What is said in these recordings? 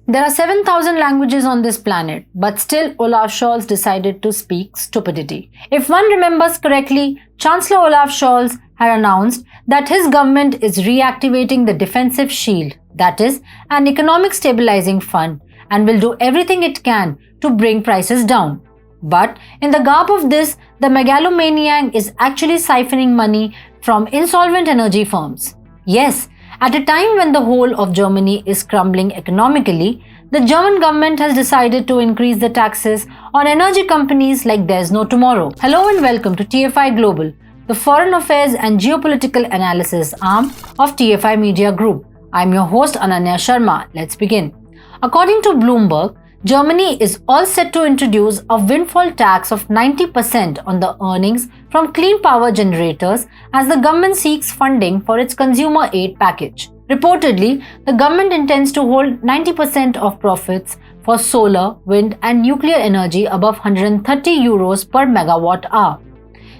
There are 7,000 languages on this planet, but still Olaf Scholz decided to speak stupidity. If one remembers correctly, Chancellor Olaf Scholz had announced that his government is reactivating the defensive shield, that is, an economic stabilizing fund, and will do everything it can to bring prices down. But in the garb of this, the megalomaniac is actually siphoning money from insolvent energy firms. Yes, at a time when the whole of Germany is crumbling economically, the German government has decided to increase the taxes on energy companies like there's no tomorrow. Hello and welcome to TFIGlobal, the foreign affairs and geopolitical analysis arm of TFI Media Group. I'm your host Ananya Sharma. Let's begin. According to Bloomberg, Germany is all set to introduce a windfall tax of 90% on the earnings from clean power generators as the government seeks funding for its consumer aid package. Reportedly, the government intends to hold 90% of profits for solar, wind and nuclear energy above 130 euros per megawatt-hour.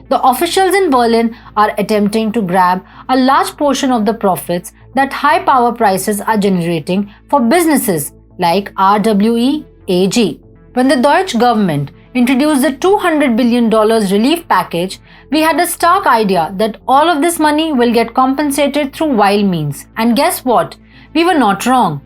The officials in Berlin are attempting to grab a large portion of the profits that high power prices are generating for businesses like RWE AG. When the Deutsch government introduced the $200 billion relief package, we had a stark idea that all of this money will get compensated through wild means. And guess what? We were not wrong.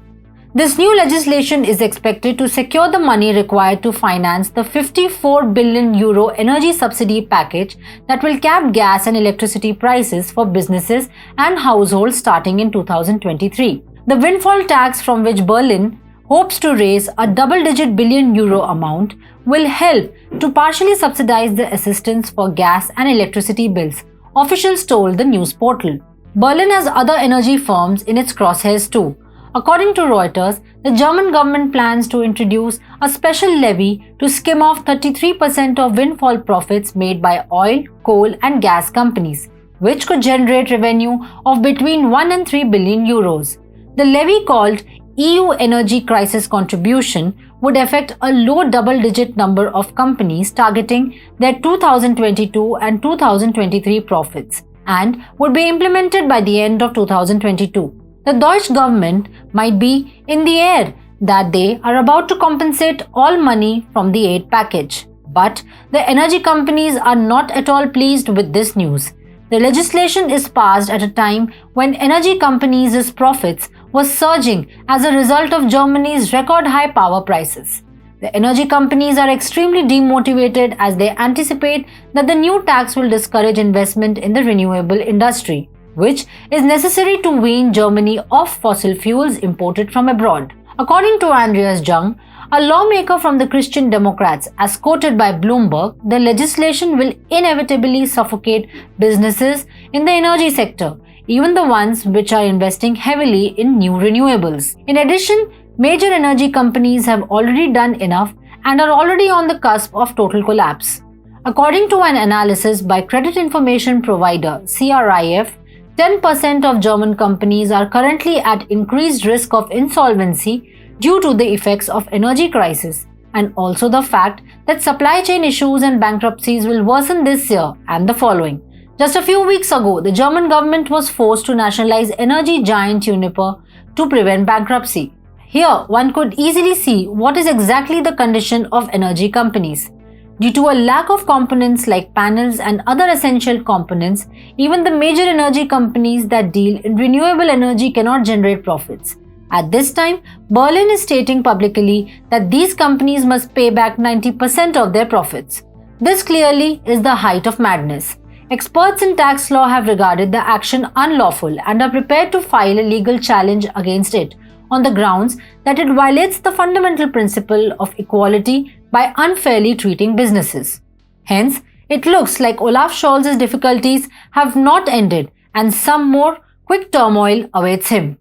This new legislation is expected to secure the money required to finance the €54 billion energy subsidy package that will cap gas and electricity prices for businesses and households starting in 2023. The windfall tax, from which Berlin hopes to raise a double-digit billion euro amount, will help to partially subsidize the assistance for gas and electricity bills, officials told the news portal. Berlin has other energy firms in its crosshairs too. According to Reuters, the German government plans to introduce a special levy to skim off 33% of windfall profits made by oil, coal and gas companies, which could generate revenue of between 1 and 3 billion euros. The levy, called EU Energy Crisis Contribution, would affect a low double-digit number of companies targeting their 2022 and 2023 profits and would be implemented by the end of 2022. The Deutsch government might be in the air that they are about to compensate all money from the aid package. But the energy companies are not at all pleased with this news. The legislation is passed at a time when energy companies' profits were surging as a result of Germany's record high power prices. The energy companies are extremely demotivated as they anticipate that the new tax will discourage investment in the renewable industry, which is necessary to wean Germany off fossil fuels imported from abroad. According to Andreas Jung, a lawmaker from the Christian Democrats, as quoted by Bloomberg, the legislation will inevitably suffocate businesses in the energy sector, even the ones which are investing heavily in new renewables. In addition, major energy companies have already done enough and are already on the cusp of total collapse. According to an analysis by credit information provider CRIF, 10% of German companies are currently at increased risk of insolvency due to the effects of energy crisis, and also the fact that supply chain issues and bankruptcies will worsen this year and the following. Just a few weeks ago, the German government was forced to nationalize energy giant Uniper to prevent bankruptcy. Here, one could easily see what is exactly the condition of energy companies. Due to a lack of components like panels and other essential components, even the major energy companies that deal in renewable energy cannot generate profits. At this time, Berlin is stating publicly that these companies must pay back 90% of their profits. This clearly is the height of madness. Experts in tax law have regarded the action unlawful and are prepared to file a legal challenge against it on the grounds that it violates the fundamental principle of equality by unfairly treating businesses. Hence, it looks like Olaf Scholz's difficulties have not ended and some more quick turmoil awaits him.